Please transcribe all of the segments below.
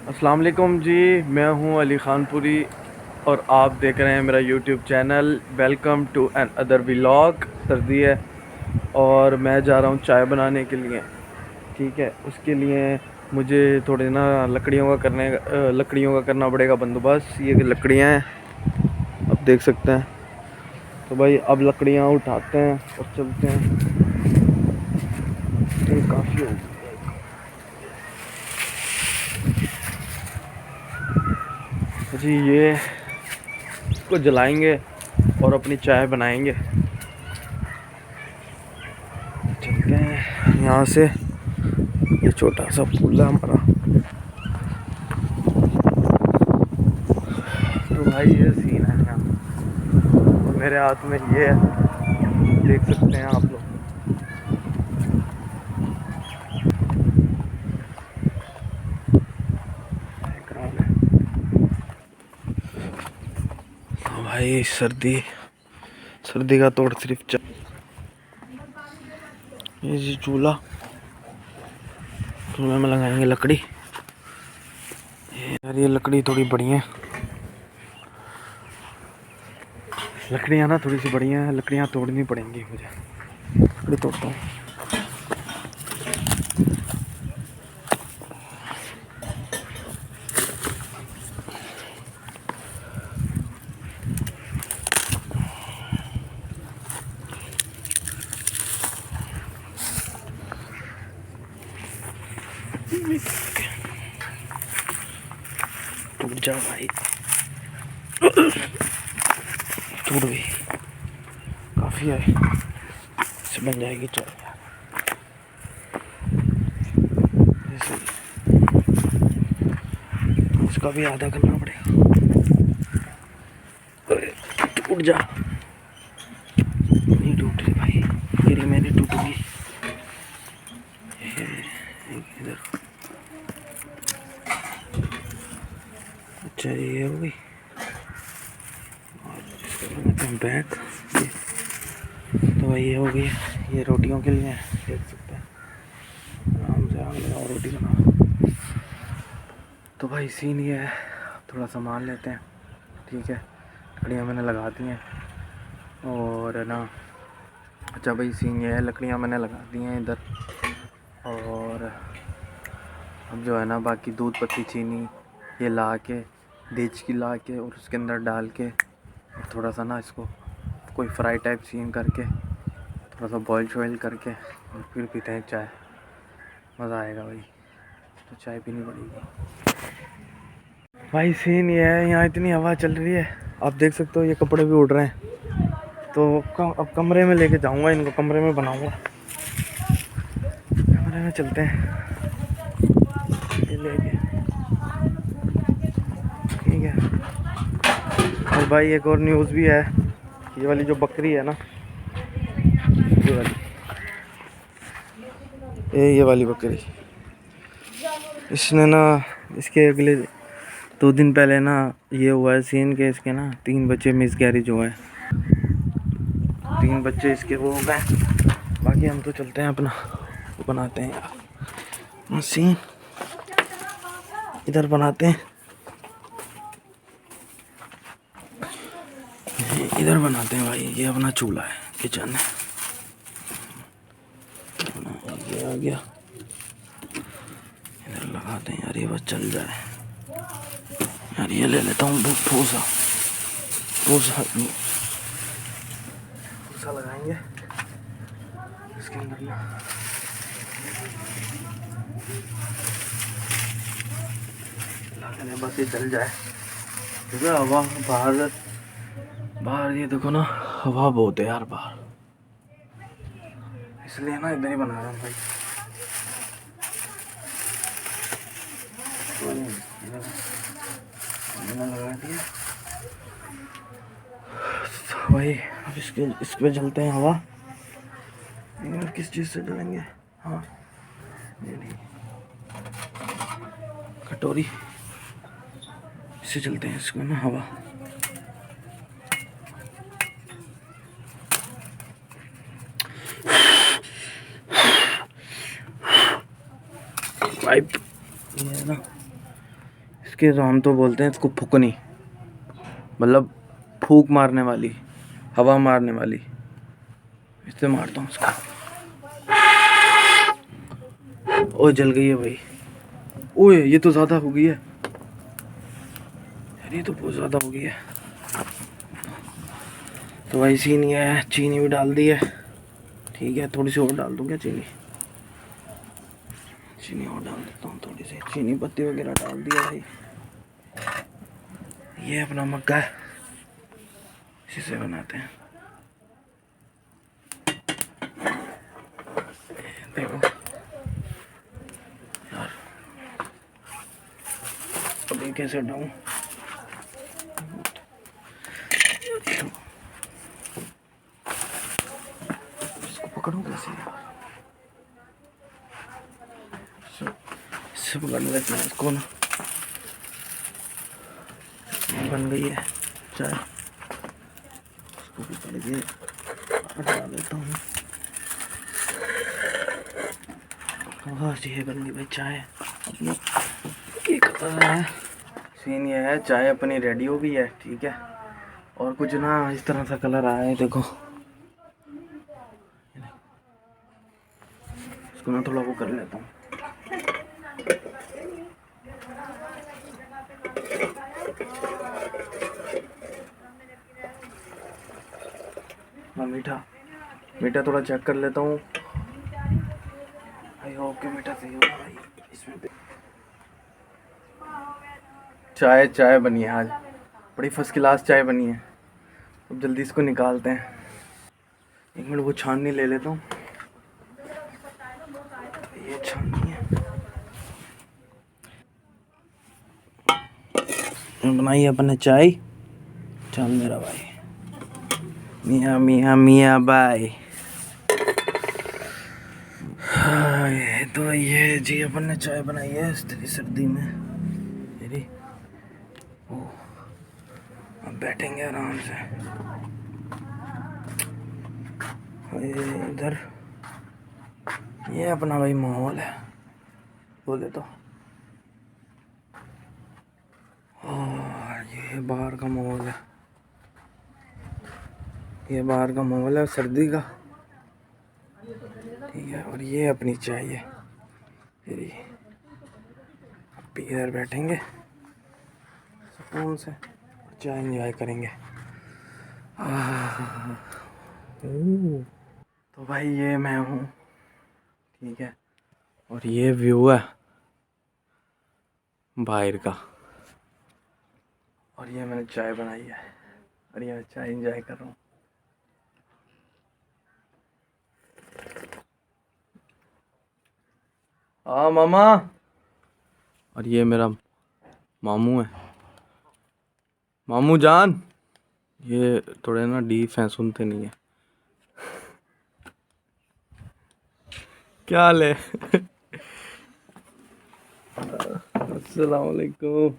अस्सलाम वालेकुम जी। मैं हूं अली खानपुरी और आप देख रहे हैं मेरा YouTube channel. Welcome to another vlog. सर्दी है और मैं जा रहा हूं चाय बनाने के लिए। ठीक है, उसके लिए मुझे थोड़े ना लकड़ियों का करना पड़ेगा बंदोबस्त। ये लकड़ियां हैं, आप देख सकते हैं। तो भाई अब लकड़ियां उठाते हैं और चलते हैं। ये काफ़ी होगी जी। ये इसको जलाएंगे और अपनी चाय बनाएंगे। चलते हैं यहाँ से। ये छोटा सा पुल है हमारा। तो भाई ये सीन है यहाँ, और मेरे हाथ में ये है, देख सकते हैं आप लोग। तो भाई सर्दी सर्दी का तोड़ सिर्फ ये जी चूल्हा में लगाएंगे लकड़ी। यार ये लकड़ी थोड़ी बढ़िया है, लकड़ियाँ ना थोड़ी सी बढ़िया है। लकड़ियाँ तोड़नी पड़ेंगी मुझे। लकड़ी तोड़ता हूँ। टूट जा भाई, टूट गई। काफ़ी है, इससे बन जाएगी चाय। उसका भी आधा करना पड़ेगा। टूट जा, नहीं टूट रही भाई, मेरी मेरी टूटूंगी। इधर अच्छा ये हो गई। और इसको लगाते हैं बैग। तो भाई ये हो गई। ये रोटियों के लिए देख सकते हैं, आराम से आग लगाओ रोटी बनाओ। तो भाई सीन ये है, थोड़ा सामान लेते हैं। ठीक है, लकड़ियाँ मैंने लगा दी हैं और ना। अच्छा भाई सीन ये है, लकड़ियाँ मैंने लगा दी हैं इधर। और अब जो है ना बाकी दूध पत्ती चीनी ये ला के, देचकी ला के और उसके अंदर डाल के और थोड़ा सा ना इसको कोई फ्राई टाइप सीन करके, थोड़ा सा बॉयल शॉयल करके और फिर पीते हैं चाय। मज़ा आएगा भाई। तो चाय पीनी पड़ेगी भाई। सीन ये है, यहाँ इतनी हवा चल रही है, आप देख सकते हो। ये कपड़े भी उड़ रहे हैं। तो अब कमरे में लेके जाऊंगा इनको, कमरे में बनाऊंगा। कमरे में चलते हैं ये लेके। ठीक है। और भाई एक और न्यूज़ भी है। ये वाली जो बकरी है ना, ये वाली बकरी, इसने ना इसके अगले 2 दिन पहले ना ये हुआ है सीन के, इसके ना 3 बच्चे मिसकैरेज हुए हैं। 3 बच्चे इसके वो हो गए। बाकी हम तो चलते हैं अपना वो बनाते हैं यार सीन, इधर बनाते हैं, इधर बनाते हैं भाई। ये अपना चूल्हा है, किचन है। ये आ गया, इधर लगाते हैं यार, ये बस चल जाए यार। ये ले लेता हूँ भूसा भूसा भूसा लगाएंगे इसके अंदर ना। बस ये चल जाए, क्योंकि हवा बाहर ये देखो ना, हवा बहुत है यार बाहर, इसलिए ना इधर ही बना रहा हूँ भाई। लगा दिया भाई। अब इस पे जलते हैं हवा। और किस चीज़ से जलेंगे? हाँ ये नहीं, कटोरी, इससे चलते हैं इसको ना हवा। पाइप ये है ना, इसके हम तो बोलते हैं इसको फुकनी, मतलब फूक मारने वाली, हवा मारने वाली। इससे मारता हूँ उसका। ओए जल गई है भाई। ओए ये तो ज़्यादा हो गई है यार, ये तो बहुत ज़्यादा हो गई है। तो भाई सीन ये है, चीनी भी डाल दी है। ठीक है, थोड़ी सी और डाल दूँ क्या चीनी? चीनी और डाल देता हूँ थोड़ी सी, चीनी पत्ती वगैरह डाल दिया भाई। ये अपना मक्का है, इसी से बनाते हैं। देखो यार, अभी कैसे हटाऊं? इसको पकड़ूं कैसे यार? इससे पकड़ लेते हैं इसको ना। बन गई है चाय, इसको भी पड़ गई, हटा लेता हूँ। हाँ ये बन गई भाई चाय अपनी। ये कर रहा है सीन ये है, चाय अपनी रेडी हो गई है। ठीक है, और कुछ ना इस तरह सा कलर आया है, देखो। इसको मैं थोड़ा वो कर लेता हूँ। मैं मीठा मीठा थोड़ा चेक कर लेता हूँ। आई होप कि मीठा सही होगा भाई। इसमें चाय बनी है आज, बड़ी फर्स्ट क्लास चाय बनी है। अब जल्दी इसको निकालते हैं। एक मिनट वो छाननी ले लेता हूँ। ये छाननी है, बनाई अपने चाय। चल मेरा भाई, मियाँ मियाँ मियाँ भाई। ये तो ये जी अपन ने चाय बनाई है इस तेरी सर्दी में तेरी। ओ अब बैठेंगे आराम से। इधर ये अपना भाई माहौल है बोले तो। और ये बाहर का माहौल है, ये बाहर का माहौल है सर्दी का। ठीक है, और ये अपनी चाय है तेरी। अब इधर बैठेंगे सुकून से, चाय एंजॉय करेंगे। तो भाई ये मैं हूँ, ठीक है, और ये व्यू है बाहर का। और ये मैंने चाय बनाई है और ये चाय एंजॉय कर रहा हूँ। हाँ मामा। और ये मेरा मामू है, मामू जान। ये थोड़े ना डीप हैं, सुनते नहीं है। क्या हाल है? अस्सलाम वालेकुम।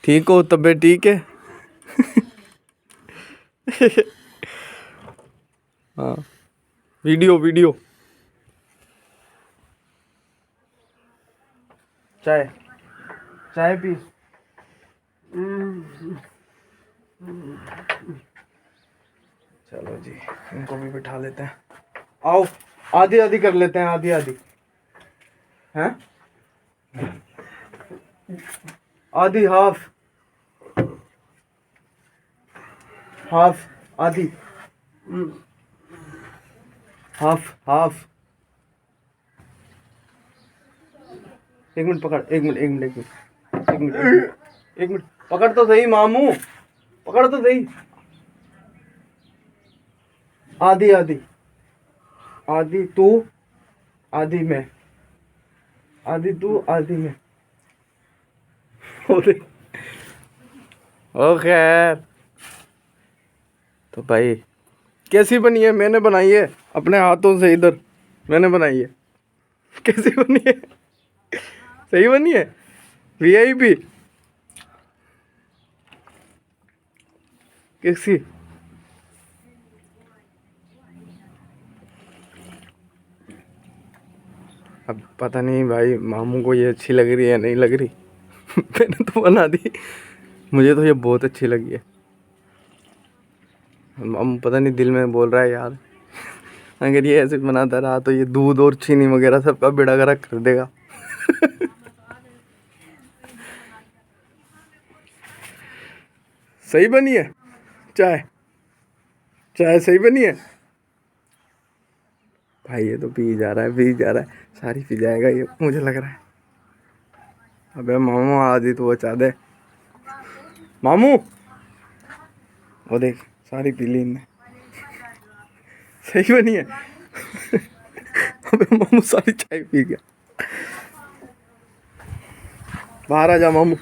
ठीक हो? तबीयत ठीक है? हाँ, वीडियो वीडियो। चाय चाय पी। चलो जी, इनको भी बिठा लेते हैं। आओ, आधी आधी कर लेते हैं, आधी आधी हैं, आधी हाफ हाफ आधी हाफ हाफ। एक मिनट पकड़, एक मिनट एक मिनट एक मिनट एक मिनट एक मिनट पकड़ तो सही मामू, पकड़ तो सही। आधी आधी, आधी तू आधी मैं, आधी तू आधी मैं। ओ खैर। तो भाई कैसी बनी है? मैंने बनाई है अपने हाथों से, इधर मैंने बनाई है। कैसी बनी है? सही बनी है? वीआईपी कैसी? अब पता नहीं भाई मामू को ये अच्छी लग रही है नहीं लग रही। मैंने तो बना दी, मुझे तो ये बहुत अच्छी लगी है। हम पता नहीं दिल में बोल रहा है यार, अगर ये ऐसे बनाता रहा तो ये दूध और चीनी वगैरह सबका बेड़ा गर्क कर देगा। सही बनी है चाय? चाय सही बनी है भाई? ये तो पी जा रहा है, पी जा रहा है, सारी पी जाएगा ये मुझे लग रहा है। अबे मामू आदि तो बचा दे मामू, वो देख सारी पी ली इनने। सही बनी है? अबे मामू सारी चाय पी गया। बाहर आ जा मामू।